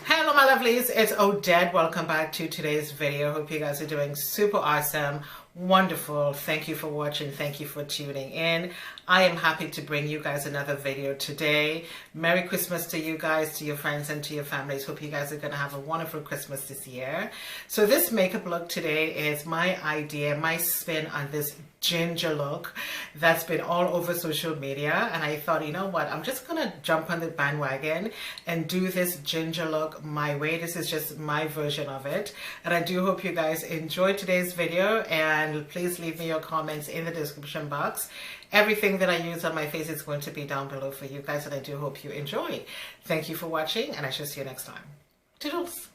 Hello my lovelies, it's Odette. Welcome back to today's video. Hope you guys are doing super awesome, wonderful. Thank you for watching. Thank you for tuning in. I am happy to bring you guys another video today. Merry Christmas to you guys, to your friends and to your families. Hope you guys are going to have a wonderful Christmas this year. So this makeup look today is my idea, my spin on this ginger look that's been all over social media, and I thought, you know what, I'm just gonna jump on the bandwagon and do this ginger look my way. This is just my version of it, and I do hope you guys enjoyed today's video, and please leave me your comments in the description box. Everything that I use on my face is going to be down below for you guys, and I do hope you enjoy. Thank you for watching, and I shall see you next time. Toodles.